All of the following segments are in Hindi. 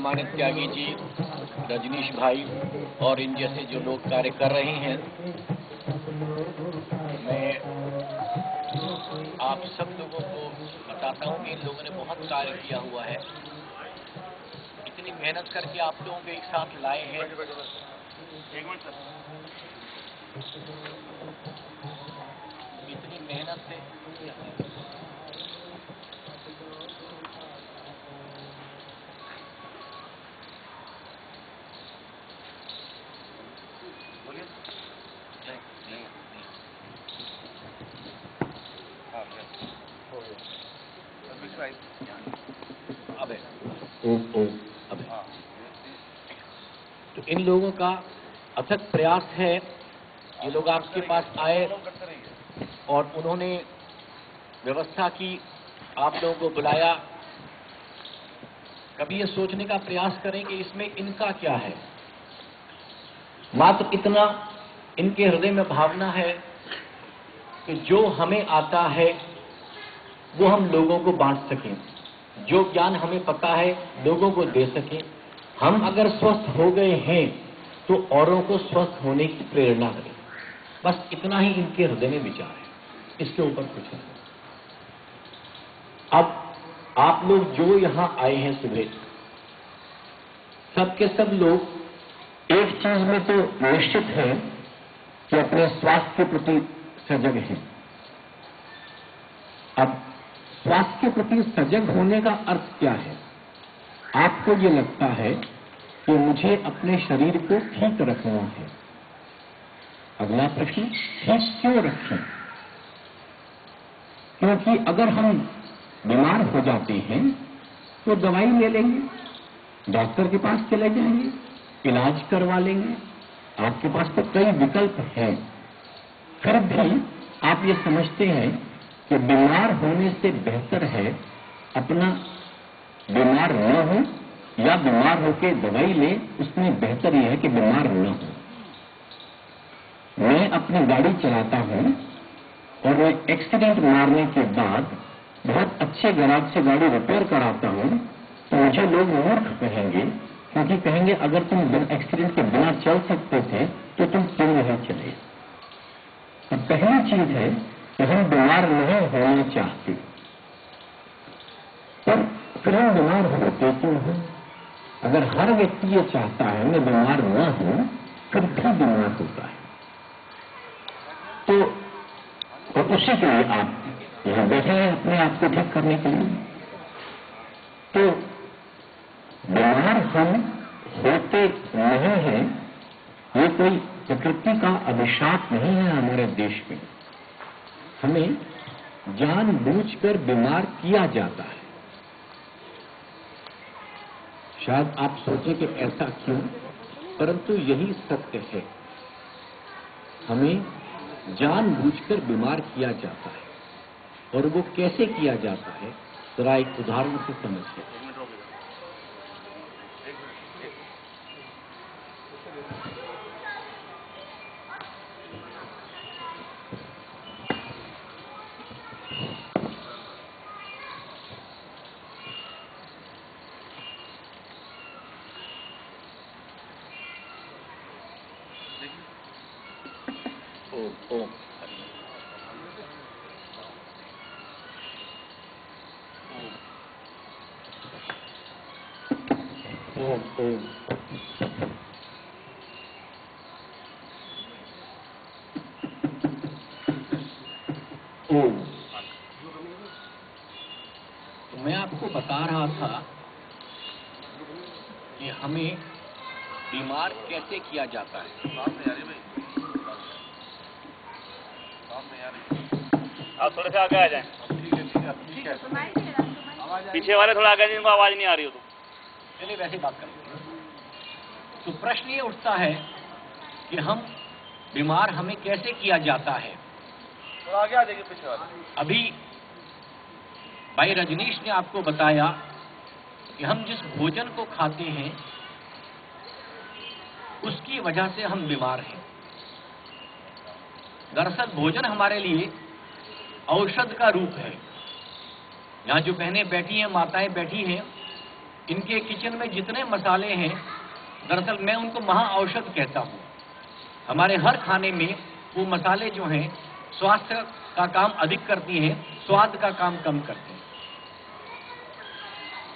सम्मानित त्यागी जी, रजनीश भाई और इन जैसे जो लोग कार्य कर रहे हैं, मैं आप सब लोगों को बताता हूं कि इन लोगों ने बहुत कार्य किया हुआ है। इतनी मेहनत करके आप लोगों को एक साथ लाए हैं। इतनी मेहनत से तो इन लोगों का अथक प्रयास है। ये लोग आपके पास आए और उन्होंने व्यवस्था की, आप लोगों को बुलाया। कभी ये सोचने का प्रयास करें कि इसमें इनका क्या है। मात्र इतना इनके हृदय में भावना है कि जो हमें आता है वो हम लोगों को बांट सकें, जो ज्ञान हमें पता है लोगों को दे सकें। हम अगर स्वस्थ हो गए हैं तो औरों को स्वस्थ होने की प्रेरणा करें। बस इतना ही इनके हृदय में विचार है, इसके ऊपर कुछ नहीं। अब आप लोग जो यहां आए हैं सुबह, सब के सब लोग एक चीज में तो निश्चित है कि अपने स्वास्थ्य के प्रति सजग हैं। अब स्वास्थ्य के प्रति सजग होने का अर्थ क्या है? आपको ये लगता है कि मुझे अपने शरीर को ठीक रखना है। अगला प्रश्न, ठीक क्यों रखें? क्योंकि अगर हम बीमार हो जाते हैं तो दवाई ले लेंगे, डॉक्टर के पास चले जाएंगे, इलाज करवा लेंगे। आपके पास तो कई विकल्प हैं। फिर भी आप ये समझते हैं कि बीमार होने से बेहतर है अपना बीमार न हो या बीमार होकर दवाई ले, उसमें बेहतर यह है कि बीमार न हो। मैं अपनी गाड़ी चलाता हूं और मैं एक्सीडेंट मारने के बाद बहुत अच्छे गैराज से गाड़ी रिपेयर कराता हूं तो मुझे लोग मूर्ख कहेंगे, क्योंकि कहेंगे अगर तुम एक्सीडेंट के बिना चल सकते थे तो तुम क्यों नहीं चले। तो पहली चीज है कि हम बीमार नहीं होना चाहते, पर फिर हम बीमार होते क्यों हैं? अगर हर व्यक्ति ये चाहता है मैं बीमार न हूं, फिर भी बीमार होता है। तो उसी के लिए आप यहां बैठे हैं अपने आप को ठीक करने के लिए। तो बीमार हम होते नहीं हैं, ये कोई प्रकृति का अभिशाप नहीं है हमारे देश में। हमें जानबूझकर बीमार किया जाता है। शायद आप सोचें कि ऐसा क्यों, परंतु यही सत्य है। हमें जानबूझकर बीमार किया जाता है। और वो कैसे किया जाता है, जरा एक उदाहरण से समझिए। ओम तो मैं आपको बता रहा था कि हमें बीमार कैसे किया जाता है। आप थोड़े से आगे आ जाएं। ठीक है। पीछे वाले थोड़ा आगे, जिनको आवाज नहीं आ रही हो तो चलिए वैसे बात करें। तो प्रश्न ये उठता है कि हम बीमार हमें कैसे किया जाता है। थोड़ा आगे आ जाइए पीछे वाले। अभी भाई रजनीश ने आपको बताया कि हम जिस भोजन को खाते हैं उसकी वजह से हम बीमार हैं। दरअसल भोजन हमारे लिए औषध का रूप है। यहाँ जो बहनें बैठी हैं, माताएं बैठी हैं, इनके किचन में जितने मसाले हैं, दरअसल मैं उनको महाऔषध कहता हूँ। हमारे हर खाने में वो मसाले जो हैं स्वास्थ्य का काम अधिक करती हैं, स्वाद का काम कम करते हैं।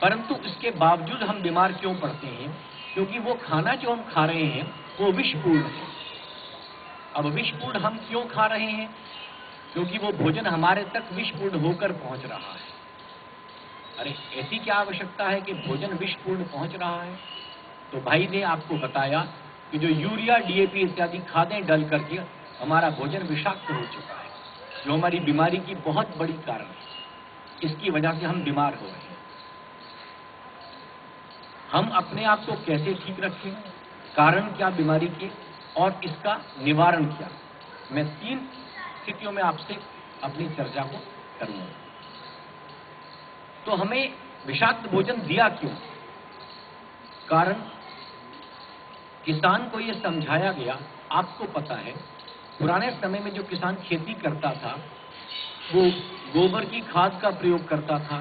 परंतु इसके बावजूद हम बीमार क्यों पड़ते हैं? क्योंकि वो खाना जो हम खा रहे हैं वो विषपूर्ण है। अब विषपूर्ण हम क्यों खा रहे हैं? क्योंकि वो भोजन हमारे तक विषपूर्ण होकर पहुंच रहा है। अरे ऐसी क्या आवश्यकता है कि भोजन विषपूर्ण पहुंच रहा है? तो भाई ने आपको बताया कि जो यूरिया, डीएपी इत्यादि खादें डल करके हमारा भोजन विषाक्त हो चुका है, जो हमारी बीमारी की बहुत बड़ी कारण है। इसकी वजह से हम बीमार हो रहे हैं। हम अपने आप को कैसे ठीक रखें, कारण क्या बीमारी के और इसका निवारण क्या, मैं 3 स्थितियों में आपसे अपनी चर्चा को करूंगा। तो हमें विषाक्त भोजन दिया क्यों? कारण किसान को यह समझाया गया, आपको पता है पुराने समय में जो किसान खेती करता था वो गोबर की खाद का प्रयोग करता था,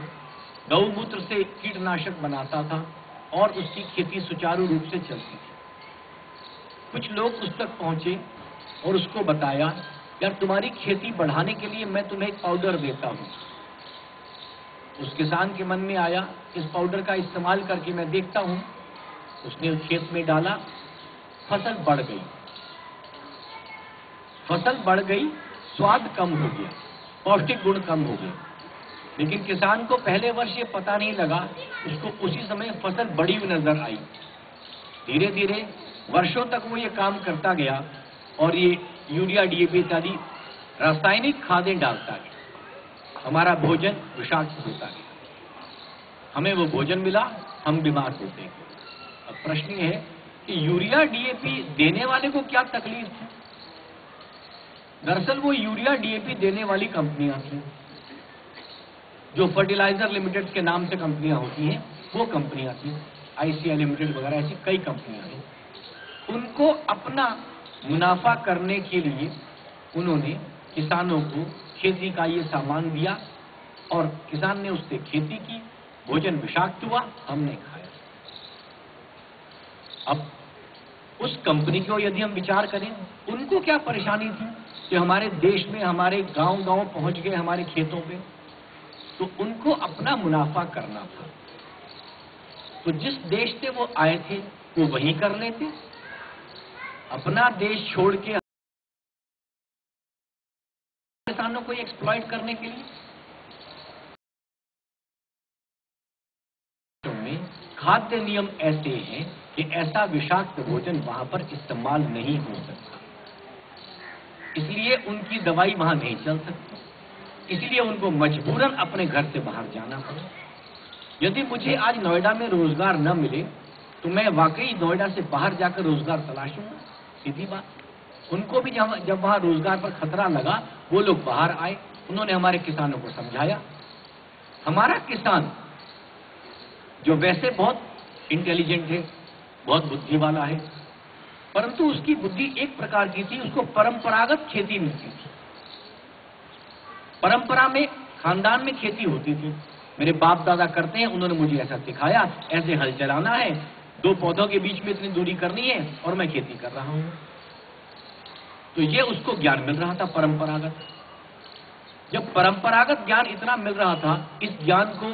गौमूत्र से कीटनाशक बनाता था और उसकी खेती सुचारू रूप से चलती थी। कुछ लोग उस तक पहुंचे और उसको बताया, यार तुम्हारी खेती बढ़ाने के लिए मैं तुम्हें एक पाउडर देता हूं। उस किसान के मन में आया, इस पाउडर का इस्तेमाल करके मैं देखता हूं। उसने खेत में डाला, फसल बढ़ गई। फसल बढ़ गई, स्वाद कम हो गया, पौष्टिक गुण कम हो गए। लेकिन किसान को पहले वर्ष ये पता नहीं लगा, उसको उसी समय फसल बड़ी हुई नजर आई। धीरे धीरे वर्षों तक वो ये काम करता गया और ये यूरिया, डीएपी इत्यादि रासायनिक खादें डालता गया। हमारा भोजन विषाक्त होता गया, हमें वो भोजन मिला, हम बीमार होते गए। अब प्रश्न ये है कि यूरिया, डीएपी देने वाले को क्या तकलीफ थी? दरअसल वो यूरिया, डीएपी देने वाली कंपनियां थी, जो फर्टिलाइजर लिमिटेड के नाम से कंपनियां होती हैं, वो कंपनियां थी, आईसीआई लिमिटेड वगैरह ऐसी कई कंपनियां हैं। उनको अपना मुनाफा करने के लिए उन्होंने किसानों को खेती का ये सामान दिया और किसान ने उससे खेती की, भोजन विषाक्त हुआ, हमने खाया। अब उस कंपनी को यदि हम विचार करें, उनको क्या परेशानी थी कि हमारे देश में, हमारे गांव-गांव पहुंच गए, हमारे खेतों पे, तो उनको अपना मुनाफा करना था। तो जिस देश से वो आए थे वो वही कर लेते, अपना देश छोड़ के किसानों को एक्सप्लॉइट करने के लिए। खाद्य नियम ऐसे हैं कि ऐसा विषाक्त भोजन वहां पर इस्तेमाल नहीं हो सकता, इसलिए उनकी दवाई वहां नहीं चल सकती, इसलिए उनको मजबूरन अपने घर से बाहर जाना पड़ा। यदि मुझे आज नोएडा में रोजगार न मिले तो मैं वाकई नोएडा से बाहर जाकर रोजगार तलाशूंगा, सीधी बात। उनको भी जब वहां रोजगार पर खतरा लगा, वो लोग बाहर आए, उन्होंने हमारे किसानों को समझाया। हमारा किसान जो वैसे बहुत इंटेलिजेंट है, बहुत बुद्धि वाला है, परंतु उसकी बुद्धि एक प्रकार की थी, उसको परंपरागत खेती मिलती थी। परंपरा में, खानदान में खेती होती थी, मेरे बाप दादा करते हैं, उन्होंने मुझे ऐसा सिखाया, ऐसे हल चलाना है, 2 पौधों के बीच में इतनी दूरी करनी है और मैं खेती कर रहा हूं। तो ये उसको ज्ञान मिल रहा था परंपरागत। जब परंपरागत ज्ञान इतना मिल रहा था, इस ज्ञान को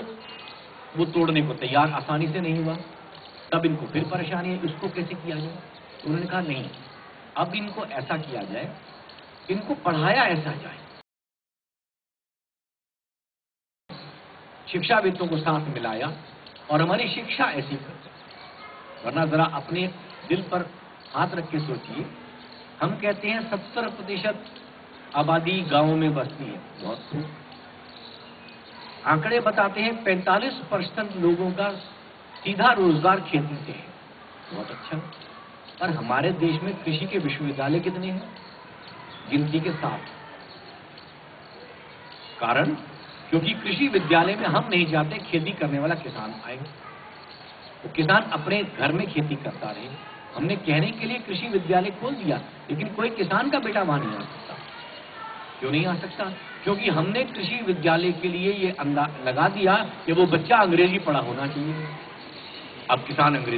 वो तोड़ने को तैयार आसानी से नहीं हुआ। तब इनको फिर परेशानी है, इसको कैसे किया जाए? तो उन्होंने कहा नहीं, अब इनको ऐसा किया जाए, इनको पढ़ाया ऐसा जाए, शिक्षाविदों को साथ मिलाया और हमारी शिक्षा ऐसी कर। वरना जरा अपने दिल पर हाथ रख के सोचिए, हम कहते हैं 70% आबादी गांवों में बसती है, बहुत खूब। आंकड़े बताते हैं 45% लोगों का सीधा रोजगार खेती से है, बहुत अच्छा। पर हमारे देश में कृषि के विश्वविद्यालय कितने हैं? गिनती के 7। कारण क्योंकि कृषि विद्यालय में हम नहीं चाहते खेती करने वाला किसान आए, तो किसान अपने घर में खेती करता रहे। हमने कहने के लिए कृषि विद्यालय खोल दिया, लेकिन कोई किसान का बेटा वहां नहीं आ सकता। क्यों नहीं आ सकता? क्योंकि हमने कृषि विद्यालय के लिए ये अंदाज लगा दिया कि वो बच्चा अंग्रेजी पढ़ा होना चाहिए। अब किसान अंग्रेज